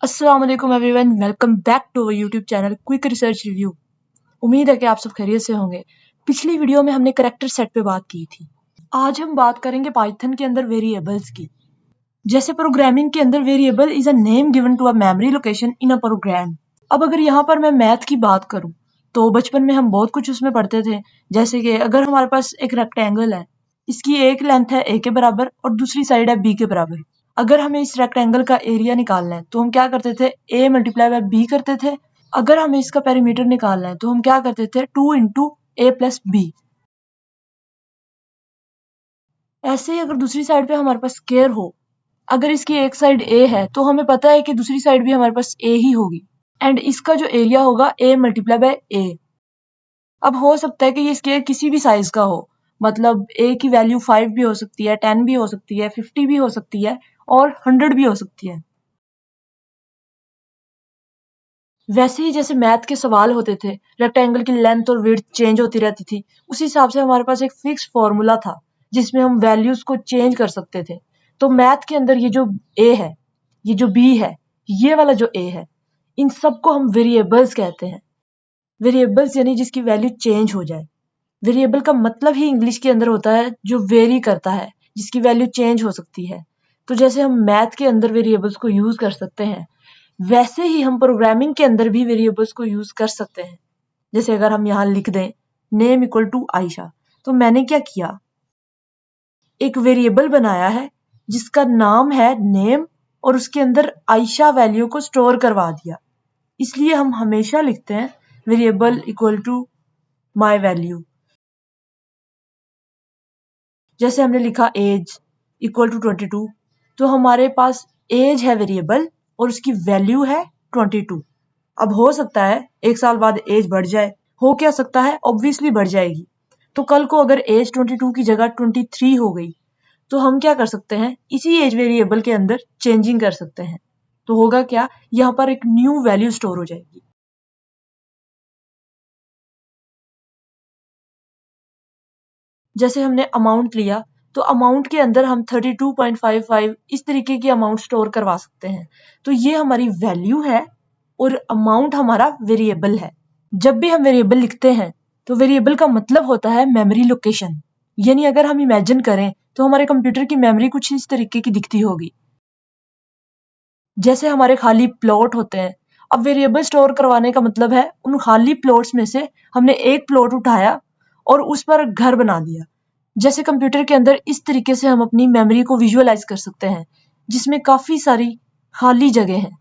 अस्सलाम वालेकुम everyone, welcome back to our YouTube channel quick research review. उम्मीद है कि आप सब खैरियत से होंगे। पिछली वीडियो में हमने करैक्टर सेट पे बात की थी। आज हम बात करेंगे पाइथन के अंदर वेरिएबल्स की। जैसे प्रोग्रामिंग के अंदर variable is a name given to a memory location in a program. अब अगर यहाँ पर मैं मैथ की बात करूँ तो बचपन में हम बहुत कुछ उसमें पढ़ते थे। जैसे कि अगर हमारे पास एक रेक्टेंगल है, इसकी एक लेंथ है a के बराबर और दूसरी साइड है b के बराबर। अगर हमें इस रेक्टेंगल का एरिया निकालना है तो हम क्या करते थे, a मल्टीप्लाई बाय b करते थे। अगर हमें इसका पेरीमीटर निकालना है तो हम क्या करते थे, 2 इंटू a प्लस b। ऐसे ही अगर दूसरी साइड पे हमारे पास स्क्वायर हो, अगर इसकी एक साइड a है तो हमें पता है कि दूसरी साइड भी हमारे पास a ही होगी एंड इसका जो एरिया होगा a मल्टीप्लाई बाय a। अब हो सकता है कि ये स्क्वायर किसी भी साइज का हो, मतलब a की वैल्यू 5 भी हो सकती है, 10 भी हो सकती है, 50 भी हो सकती है और 100 भी हो सकती है। वैसे ही जैसे मैथ के सवाल होते थे, रेक्टेंगल की लेंथ और विड्थ चेंज होती रहती थी, उसी हिसाब से हमारे पास एक फिक्स फॉर्मूला था जिसमें हम वैल्यूज को चेंज कर सकते थे। तो मैथ के अंदर ये जो a है, ये जो b है, ये वाला जो a है, इन सबको हम वेरिएबल्स कहते हैं। वेरिएबल्स यानी जिसकी वैल्यू चेंज हो जाए। वेरिएबल का मतलब ही इंग्लिश के अंदर होता है जो वेरी करता है, जिसकी वैल्यू चेंज हो सकती है। तो जैसे हम मैथ के अंदर वेरिएबल्स को यूज कर सकते हैं, वैसे ही हम प्रोग्रामिंग के अंदर भी वेरिएबल्स को यूज कर सकते हैं। जैसे अगर हम यहाँ लिख दें नेम इक्वल टू आयशा, तो मैंने क्या किया, एक वेरिएबल बनाया है जिसका नाम है नेम और उसके अंदर आयशा वैल्यू को स्टोर करवा दिया। इसलिए हम हमेशा लिखते हैं variable equal to my value. जैसे हमने लिखा एज इक्वल टू 22, तो हमारे पास एज है वेरिएबल और उसकी वैल्यू है 22। अब हो सकता है एक साल बाद एज बढ़ जाए, हो क्या सकता है, ऑब्वियसली बढ़ जाएगी। तो कल को अगर एज 22 की जगह 23 हो गई तो हम क्या कर सकते हैं, इसी एज वेरिएबल के अंदर चेंजिंग कर सकते हैं। तो होगा क्या, यहाँ पर एक न्यू वैल्यू स्टोर हो जाएगी। जैसे हमने अमाउंट लिया तो अमाउंट के अंदर हम 32.55 इस तरीके की अमाउंट स्टोर करवा सकते हैं। तो ये हमारी वैल्यू है और अमाउंट हमारा वेरिएबल है। जब भी हम वेरिएबल लिखते हैं तो वेरिएबल का मतलब होता है मेमोरी लोकेशन। यानी अगर हम इमेजिन करें तो हमारे कंप्यूटर की मेमोरी कुछ इस तरीके की दिखती होगी। जैसे हमारे खाली प्लॉट होते हैं, अब वेरिएबल स्टोर करवाने का मतलब है उन खाली प्लॉट्स में से हमने एक प्लॉट उठाया और उस पर घर बना दिया। जैसे कंप्यूटर के अंदर इस तरीके से हम अपनी मेमोरी को विजुअलाइज कर सकते हैं जिसमें काफी सारी खाली जगह है।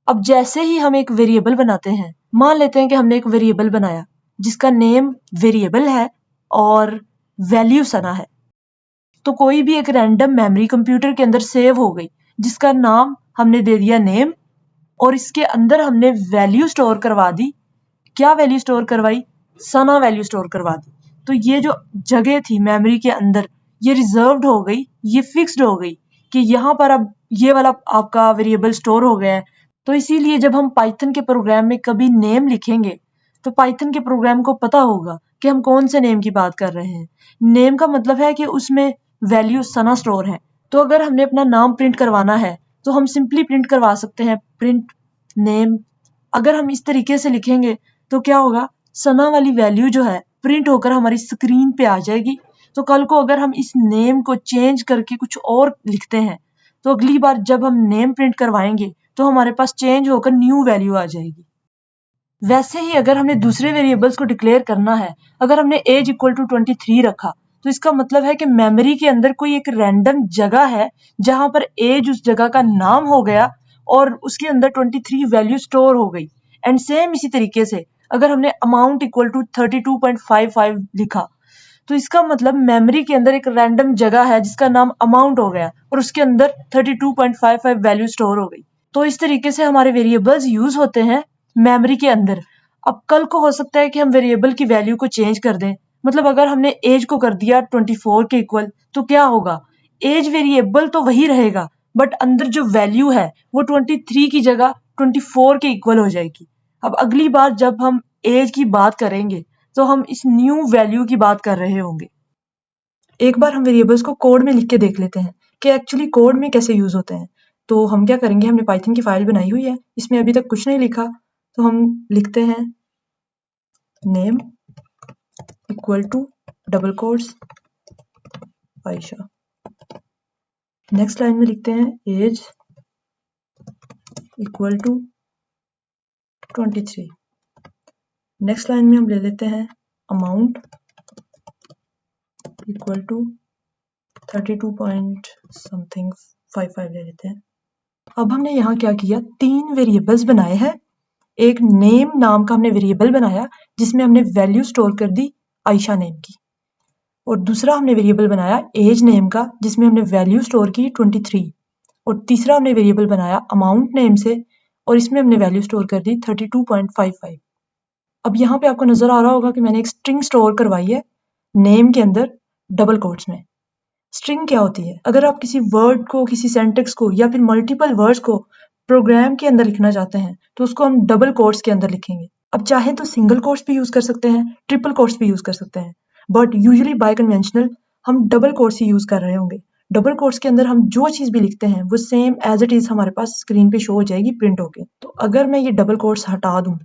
अब जैसे ही हम एक वेरिएबल बनाते हैं, मान लेते हैं कि हमने एक वेरिएबल बनाया जिसका नेम वेरिएबल है और वैल्यू सना है, तो कोई भी एक रैंडम मेमोरी कंप्यूटर के अंदर सेव हो गई जिसका नाम हमने दे दिया नेम और इसके अंदर हमने वैल्यू स्टोर करवा दी। क्या वैल्यू स्टोर करवाई, सना वैल्यू स्टोर करवा दी। तो ये जो जगह थी मेमोरी के अंदर, ये रिजर्व्ड हो गई, ये फिक्स्ड हो गई कि यहाँ पर अब ये वाला आपका वेरिएबल स्टोर हो गया है। तो इसीलिए जब हम पाइथन के प्रोग्राम में कभी नेम लिखेंगे तो पाइथन के प्रोग्राम को पता होगा कि हम कौन से नेम की बात कर रहे हैं। नेम का मतलब है कि उसमें वैल्यू सना स्टोर है। तो अगर हमने अपना नाम प्रिंट करवाना है तो हम सिंपली प्रिंट करवा सकते हैं प्रिंट नेम। अगर हम इस तरीके से लिखेंगे तो क्या होगा, सना वाली वैल्यू जो है प्रिंट होकर हमारी स्क्रीन पे आ जाएगी। तो कल को अगर हम इस नेम को चेंज करके कुछ और लिखते हैं तो अगली बार जब हम नेम प्रिंट करवाएंगे तो हमारे पास चेंज होकर न्यू वैल्यू आ जाएगी। वैसे ही अगर हमने दूसरे वेरिएबल्स को डिक्लेयर करना है, अगर हमने एज इक्वल टू 23 रखा तो इसका मतलब है कि मेमोरी के अंदर कोई एक रैंडम जगह है जहां पर एज उस जगह का नाम हो गया और उसके अंदर 23 वैल्यू स्टोर हो गई। एंड सेम इसी तरीके से अगर हमने अमाउंट इक्वल टू 32.55 लिखा तो इसका मतलब मेमोरी के अंदर एक रैंडम जगह है जिसका नाम अमाउंट हो गया और उसके अंदर 32.55 वैल्यू स्टोर हो गई। तो इस तरीके से हमारे वेरिएबल्स यूज होते हैं मेमोरी के अंदर। अब कल को हो सकता है कि हम वेरिएबल की वैल्यू को चेंज कर दें, मतलब अगर हमने एज को कर दिया 24 के इक्वल तो क्या होगा, एज वेरिएबल तो वही रहेगा बट अंदर जो वैल्यू है वो 23 की जगह 24 के इक्वल हो जाएगी। अब अगली बार जब हम एज की बात करेंगे तो हम इस न्यू वैल्यू की बात कर रहे होंगे। एक बार हम वेरिएबल्स को कोड में लिख के देख लेते हैं कि एक्चुअली कोड में कैसे यूज होते हैं। तो हम क्या करेंगे, हमने पाइथन की फाइल बनाई हुई है, इसमें अभी तक कुछ नहीं लिखा, तो हम लिखते हैं name equal to double quotes Ayesha. Next line में लिखते हैं age equal to 23। Next line में हम ले लेते हैं अमाउंट इक्वल टू 32.55 ले लेते हैं। अब हमने यहाँ क्या किया, 3 वेरिएबल्स बनाए हैं। एक नेम नाम का हमने वेरिएबल बनाया जिसमें हमने वैल्यू स्टोर कर दी आयशा नेम की, और दूसरा हमने वेरिएबल बनाया एज नेम का जिसमें हमने वैल्यू स्टोर की 23, और तीसरा हमने वेरिएबल बनाया अमाउंट नेम से और इसमें हमने वैल्यू स्टोर कर दी 32.55। अब यहाँ पे आपको नजर आ रहा होगा कि मैंने एक स्ट्रिंग स्टोर करवाई है नेम के अंदर डबल कोट्स में। स्ट्रिंग क्या होती है, अगर आप किसी वर्ड को, किसी सेंटेंस को या फिर मल्टीपल वर्ड्स को प्रोग्राम के अंदर लिखना चाहते हैं तो उसको हम डबल कोट्स के अंदर लिखेंगे। अब चाहे तो सिंगल कोट्स भी यूज कर सकते हैं, ट्रिपल कोट्स भी यूज कर सकते हैं, बट यूजुअली बाय कन्वेंशनल हम डबल कोट्स ही यूज कर रहे होंगे। डबल कोट्स के अंदर हम जो चीज भी लिखते हैं वो सेम एज इट इज हमारे पास स्क्रीन पे शो हो जाएगी प्रिंट होके। तो अगर मैं ये डबल कोट्स हटा दूं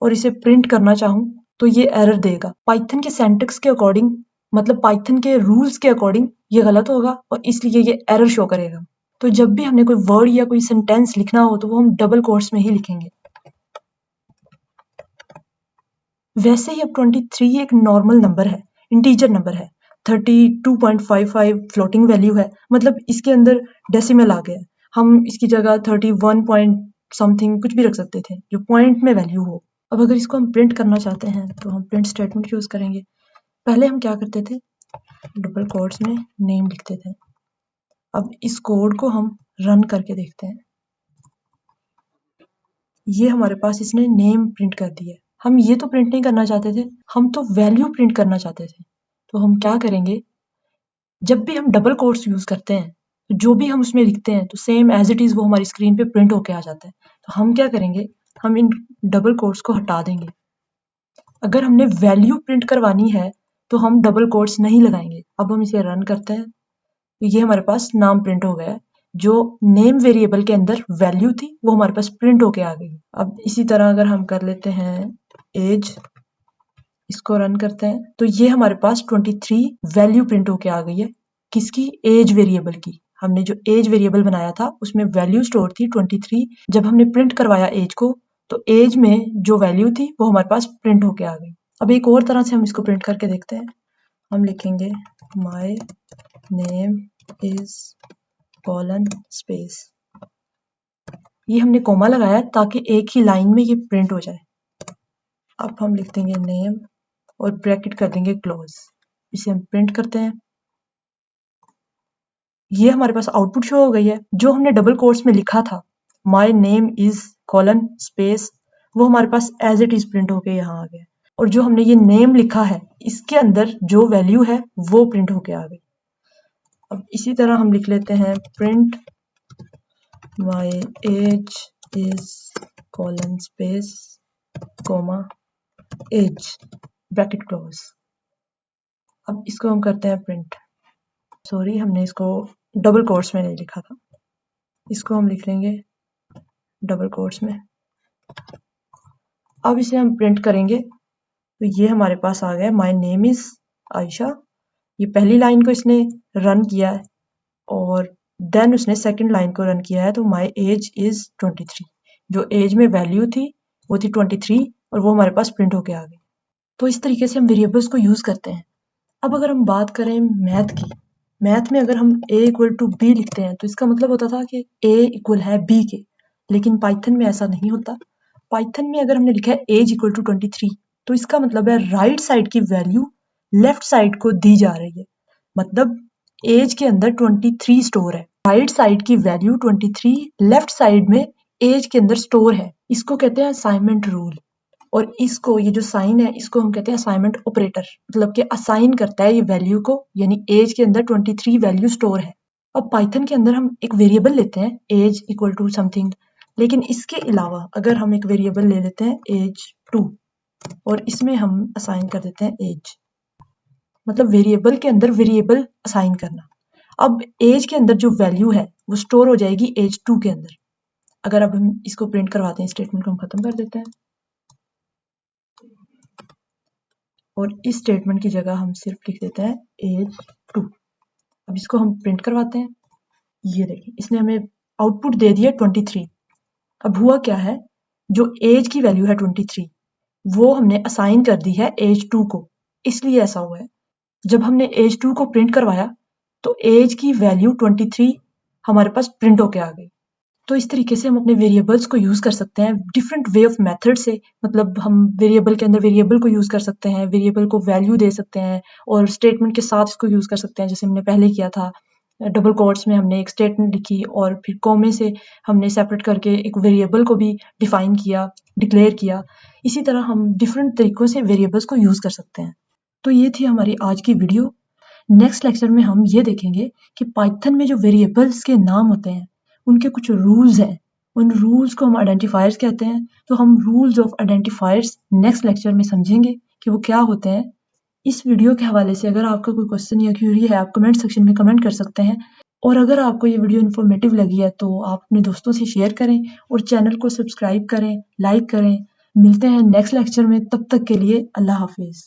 और इसे प्रिंट करना चाहूं तो ये एरर देगा। पाइथन के सिंटैक्स के अकॉर्डिंग, मतलब पाइथन के रूल्स के अकॉर्डिंग ये गलत होगा और इसलिए ये एरर शो करेगा। तो जब भी हमने कोई वर्ड या कोई सेंटेंस लिखना हो तो वो हम डबल कोट्स में ही लिखेंगे। वैसे ही अब 23 एक नॉर्मल नंबर है, इंटीजर नंबर है। 32.55 फ्लोटिंग वैल्यू है, मतलब इसके अंदर डेसिमल आ गया। हम इसकी जगह 31 पॉइंट समथिंग कुछ भी रख सकते थे जो पॉइंट में वैल्यू हो। अब अगर इसको हम प्रिंट करना चाहते हैं तो हम प्रिंट स्टेटमेंट यूज करेंगे। पहले हम क्या करते थे, डबल कोट्स में नेम लिखते थे। अब इस कोड को हम रन करके देखते हैं। ये हमारे पास इसने नेम प्रिंट कर दिया है। हम ये तो प्रिंट नहीं करना चाहते थे, हम तो वैल्यू प्रिंट करना चाहते थे। तो हम क्या करेंगे, जब भी हम डबल कोट्स यूज करते हैं तो जो भी हम उसमें लिखते हैं तो सेम एज इट इज वो हमारी स्क्रीन पे प्रिंट होके आ जाता है। तो हम क्या करेंगे, हम इन डबल कोट्स को हटा देंगे। अगर हमने वैल्यू प्रिंट करवानी है तो हम डबल कोट्स नहीं लगाएंगे। अब हम इसे रन करते हैं तो ये हमारे पास नाम प्रिंट हो गया है। जो नेम वेरिएबल के अंदर वैल्यू थी वो हमारे पास प्रिंट होके आ गई। अब इसी तरह अगर हम कर लेते हैं एज, इसको रन करते हैं तो ये हमारे पास 23 वैल्यू प्रिंट होके आ गई है। किसकी, एज वेरिएबल की। हमने जो एज वेरिएबल बनाया था उसमें वैल्यू स्टोर थी 23। जब हमने प्रिंट करवाया एज को तो एज में जो वैल्यू थी वो हमारे पास प्रिंट होके आ गई। अब एक और तरह से हम इसको प्रिंट करके देखते हैं। हम लिखेंगे my name is colon space, ये हमने कोमा लगाया ताकि एक ही लाइन में ये प्रिंट हो जाए। अब हम लिख देंगे नेम और ब्रैकेट कर देंगे क्लोज। इसे हम प्रिंट करते हैं। ये हमारे पास आउटपुट शो हो गई है। जो हमने डबल कोट्स में लिखा था my name is colon space, वो हमारे पास एज इट इज प्रिंट होके यहाँ आ गया। और जो हमने ये नेम लिखा है इसके अंदर जो वैल्यू है वो प्रिंट होके आ गई। अब इसी तरह हम लिख लेते हैं print my age is colon space comma age bracket close. अब इसको हम करते हैं प्रिंट। सॉरी, हमने इसको डबल कोट्स में नहीं लिखा था, इसको हम लिख लेंगे डबल कोट्स में। अब इसे हम प्रिंट करेंगे तो ये हमारे पास आ गया माय नेम इज आयशा। ये पहली लाइन को इसने रन किया है और देन उसने सेकंड लाइन को रन किया है तो माय एज इज 23। जो एज में वैल्यू थी वो थी 23 और वो हमारे पास प्रिंट होके आ गई। तो इस तरीके से हम वेरिएबल्स को यूज करते हैं। अब अगर हम बात करें मैथ की, मैथ में अगर हम a इक्वल टू बी लिखते हैं तो इसका मतलब होता था कि a इक्वल है b के, लेकिन पाइथन में ऐसा नहीं होता। पाइथन में अगर हमने लिखा है एज इक्वल टू 23 तो इसका मतलब है राइट साइड की वैल्यू लेफ्ट साइड को दी जा रही है। मतलब एज के अंदर 23 स्टोर है, राइट साइड की वैल्यू 23 लेफ्ट साइड में एज के अंदर स्टोर है। इसको कहते हैं असाइनमेंट रूल। और इसको, ये जो साइन है इसको हम कहते हैं असाइनमेंट ऑपरेटर, मतलब कि असाइन करता है ये वैल्यू को, यानी एज के अंदर 23 वैल्यू स्टोर है। अब पाइथन के अंदर हम एक वेरिएबल लेते हैं एज इक्वल टू समथिंग, लेकिन इसके अलावा अगर हम एक वेरिएबल ले लेते हैं एज 2 और इसमें हम असाइन कर देते हैं एज, मतलब वेरिएबल के अंदर वेरिएबल असाइन करना। अब एज के अंदर जो वैल्यू है वो स्टोर हो जाएगी एज 2 के अंदर। अगर अब हम इसको प्रिंट करवाते हैं, स्टेटमेंट को हम खत्म कर देते हैं और इस स्टेटमेंट की जगह हम सिर्फ लिख देते हैं एज 2। अब इसको हम प्रिंट करवाते हैं। ये देखिए इसने हमें आउटपुट दे दिया 23। अब हुआ क्या है, जो एज की वैल्यू है 23 वो हमने असाइन कर दी है एज 2 को, इसलिए ऐसा हुआ है। जब हमने एज 2 को प्रिंट करवाया तो एज की वैल्यू 23 हमारे पास प्रिंट होके आ गई। तो इस तरीके से हम अपने वेरिएबल्स को यूज़ कर सकते हैं डिफरेंट वे ऑफ मेथड से। मतलब हम वेरिएबल के अंदर वेरिएबल को यूज़ कर सकते हैं, वेरिएबल को वैल्यू दे सकते हैं और स्टेटमेंट के साथ इसको यूज़ कर सकते हैं, जैसे हमने पहले किया था। डबल कोट्स में हमने एक स्टेटमेंट लिखी और फिर कॉमे से हमने सेपरेट करके एक वेरिएबल को भी डिफाइन किया, डिक्लेयर किया। इसी तरह हम डिफरेंट तरीकों से वेरिएबल्स को यूज़ कर सकते हैं। तो ये थी हमारी आज की वीडियो। नेक्स्ट लेक्चर में हम ये देखेंगे कि पाइथन में जो वेरिएबल्स के नाम होते हैं उनके कुछ रूल्स हैं, उन रूल्स को हम आइडेंटिफायर्स कहते हैं। तो हम rules of identifiers next lecture में समझेंगे कि वो क्या होते हैं। इस वीडियो के हवाले से अगर आपका कोई क्वेश्चन या क्यूरी है, आप कमेंट सेक्शन में कमेंट कर सकते हैं। और अगर आपको ये वीडियो इन्फॉर्मेटिव लगी है तो आप अपने दोस्तों से शेयर करें और चैनल को सब्सक्राइब करें, लाइक करें। मिलते हैं नेक्स्ट लेक्चर में, तब तक के लिए अल्लाह हाफिज़।